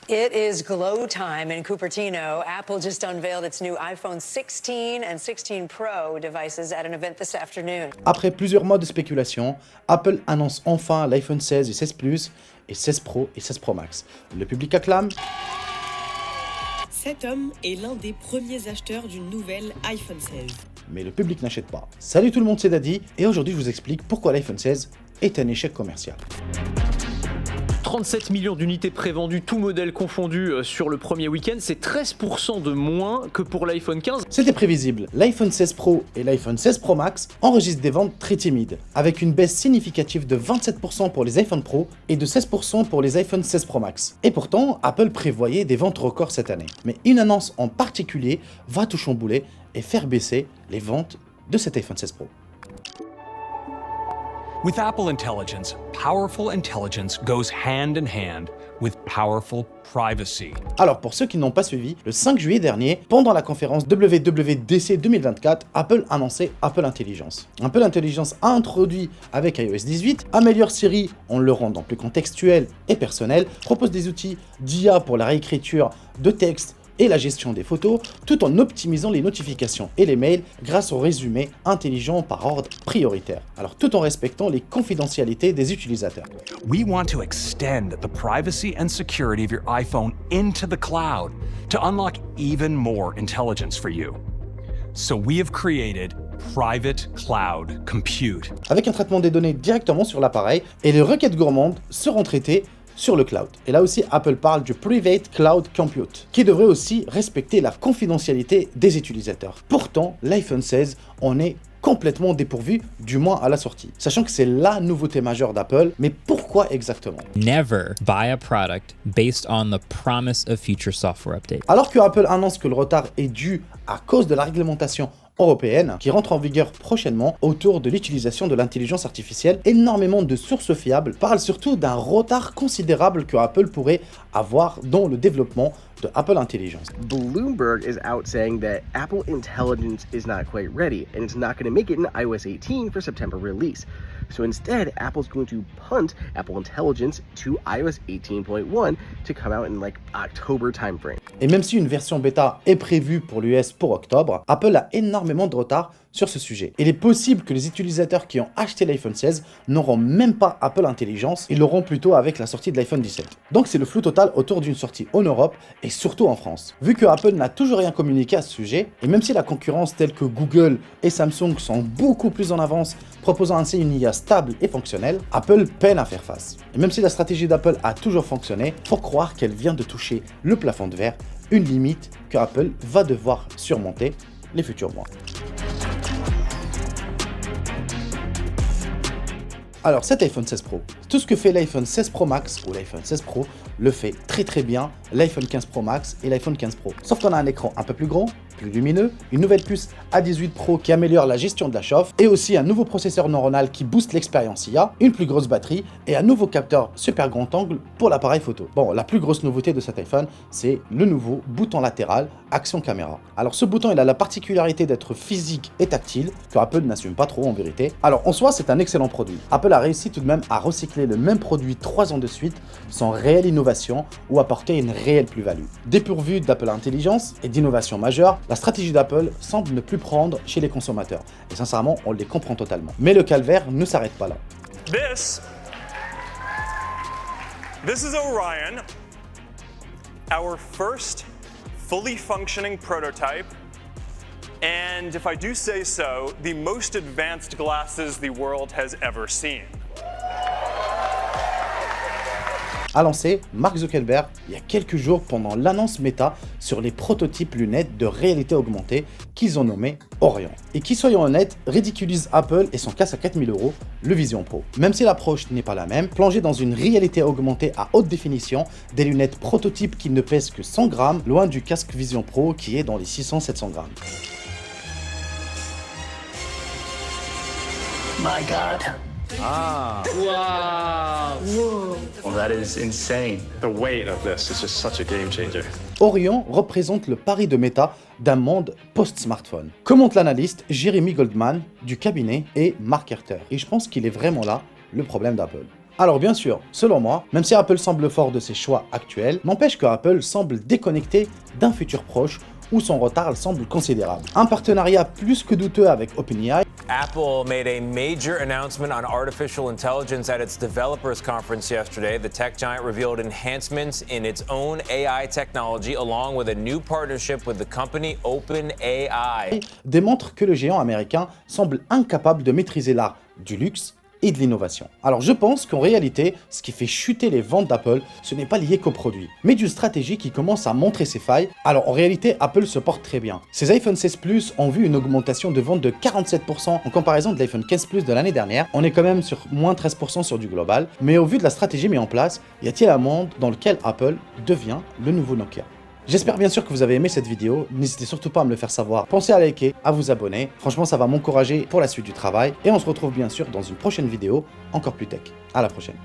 It is glow time in Cupertino. Apple just unveiled its new iPhone 16 and 16 Pro devices at an event this afternoon. Après plusieurs mois de spéculation, Apple annonce enfin l'iPhone 16 et 16 Plus et 16 Pro et 16 Pro Max. Le public acclame. Cet homme est l'un des premiers acheteurs d'une nouvelle iPhone 16. Mais le public n'achète pas. Salut tout le monde, c'est Daddy, et aujourd'hui je vous explique pourquoi l'iPhone 16 est un échec commercial. 37 millions d'unités prévendues, tout modèle confondu sur le premier week-end, c'est 13% de moins que pour l'iPhone 15. C'était prévisible, l'iPhone 16 Pro et l'iPhone 16 Pro Max enregistrent des ventes très timides, avec une baisse significative de 27% pour les iPhone Pro et de 16% pour les iPhone 16 Pro Max. Et pourtant, Apple prévoyait des ventes records cette année. Mais une annonce en particulier va tout chambouler et faire baisser les ventes de cet iPhone 16 Pro. With Apple Intelligence, powerful intelligence goes hand in hand with powerful privacy. Alors pour ceux qui n'ont pas suivi, le 5 juillet dernier, pendant la conférence WWDC 2024, Apple annonçait Apple Intelligence. Apple Intelligence a introduit avec iOS 18, améliore Siri en le rendant plus contextuel et personnel, propose des outils d'IA pour la réécriture de texte et la gestion des photos, tout en optimisant les notifications et les mails grâce au résumé intelligent par ordre prioritaire. Alors tout en respectant les confidentialités des utilisateurs. We want to extend the privacy and security of your iPhone into the cloud to unlock even more intelligence for you. So we have created Private Cloud Compute. Avec un traitement des données directement sur l'appareil et les requêtes gourmandes seront traitées sur le cloud. Et là aussi, Apple parle du Private Cloud Compute, qui devrait aussi respecter la confidentialité des utilisateurs. Pourtant, l'iPhone 16 en est complètement dépourvu, du moins à la sortie. Sachant que c'est la nouveauté majeure d'Apple, mais pourquoi exactement? Never buy a product based on the promise of future software updates. Alors que Apple annonce que le retard est dû à cause de la réglementation européenne qui rentre en vigueur prochainement autour de l'utilisation de l'intelligence artificielle, énormément de sources fiables parlent surtout d'un retard considérable que Apple pourrait avoir dans le développement de Apple Intelligence. Bloomberg is out saying that Apple Intelligence is not quite ready and it's not going to make it in iOS 18 for September release. So instead, Apple's going to punt Apple Intelligence to iOS 18.1 to come out in like October timeframe. Et même si une version bêta est prévue pour l'US pour octobre, Apple a énormément de retard sur ce sujet. Il est possible que les utilisateurs qui ont acheté l'iPhone 16 n'auront même pas Apple Intelligence, ils l'auront plutôt avec la sortie de l'iPhone 17. Donc c'est le flou total autour d'une sortie en Europe et surtout en France. Vu que Apple n'a toujours rien communiqué à ce sujet, et même si la concurrence telle que Google et Samsung sont beaucoup plus en avance, proposant ainsi une IA stable et fonctionnelle, Apple peine à faire face. Et même si la stratégie d'Apple a toujours fonctionné, faut croire qu'elle vient de toucher le plafond de verre, une limite que Apple va devoir surmonter les futurs mois. Alors cet iPhone 16 Pro, tout ce que fait l'iPhone 16 Pro Max ou l'iPhone 16 Pro le fait très bien l'iPhone 15 Pro Max et l'iPhone 15 Pro. Sauf qu'on a un écran un peu plus grand, plus lumineux, une nouvelle puce A18 Pro qui améliore la gestion de la chauffe et aussi un nouveau processeur neuronal qui booste l'expérience IA, une plus grosse batterie et un nouveau capteur super grand angle pour l'appareil photo. Bon, la plus grosse nouveauté de cet iPhone, c'est le nouveau bouton latéral Action Caméra. Alors ce bouton, il a la particularité d'être physique et tactile, que Apple n'assume pas trop en vérité. Alors en soi, c'est un excellent produit. Apple a réussi tout de même à recycler le même produit 3 ans de suite sans réelle innovation ou apporter une réelle plus-value. Dépourvu d'Apple Intelligence et d'innovation majeure, la stratégie d'Apple semble ne plus prendre chez les consommateurs. Et sincèrement, on les comprend totalement. Mais le calvaire ne s'arrête pas là. This is Orion, our first fully functioning prototype, and if I do say so, the most advanced glasses the world has ever seen. A lancé Mark Zuckerberg il y a quelques jours pendant l'annonce méta sur les prototypes lunettes de réalité augmentée qu'ils ont nommé Orion. Et qui, soyons honnêtes, ridiculise Apple et son casse à 4000 €, le Vision Pro. Même si l'approche n'est pas la même, plonger dans une réalité augmentée à haute définition, des lunettes prototypes qui ne pèsent que 100 grammes, loin du casque Vision Pro qui est dans les 600-700 grammes. My God. Ah. Wow. Whoa. Well, that is insane. The weight of this is just such a game changer. Orion représente le pari de Meta d'un monde post-smartphone. Commente l'analyste Jeremy Goldman du cabinet et Mark Herter. Et je pense qu'il est vraiment là le problème d'Apple. Alors bien sûr, selon moi, même si Apple semble fort de ses choix actuels, n'empêche que Apple semble déconnecté d'un futur proche où son retard semble considérable. Un partenariat plus que douteux avec OpenAI. Apple made a major announcement on artificial intelligence at its developers conference yesterday. The tech giant revealed enhancements in its own AI technology along with a new partnership with the company OpenAI. Démontre que le géant américain semble incapable de maîtriser l'art du luxe et de l'innovation. Alors je pense qu'en réalité, ce qui fait chuter les ventes d'Apple, ce n'est pas lié qu'aux produits, mais d'une stratégie qui commence à montrer ses failles. Alors en réalité, Apple se porte très bien. Ces iPhone 16 Plus ont vu une augmentation de vente de 47% en comparaison de l'iPhone 15 Plus de l'année dernière. On est quand même sur moins 13% sur du global, mais au vu de la stratégie mise en place, y a-t-il un monde dans lequel Apple devient le nouveau Nokia? J'espère bien sûr que vous avez aimé cette vidéo, n'hésitez surtout pas à me le faire savoir, pensez à liker, à vous abonner, franchement ça va m'encourager pour la suite du travail, et on se retrouve bien sûr dans une prochaine vidéo encore plus tech. À la prochaine.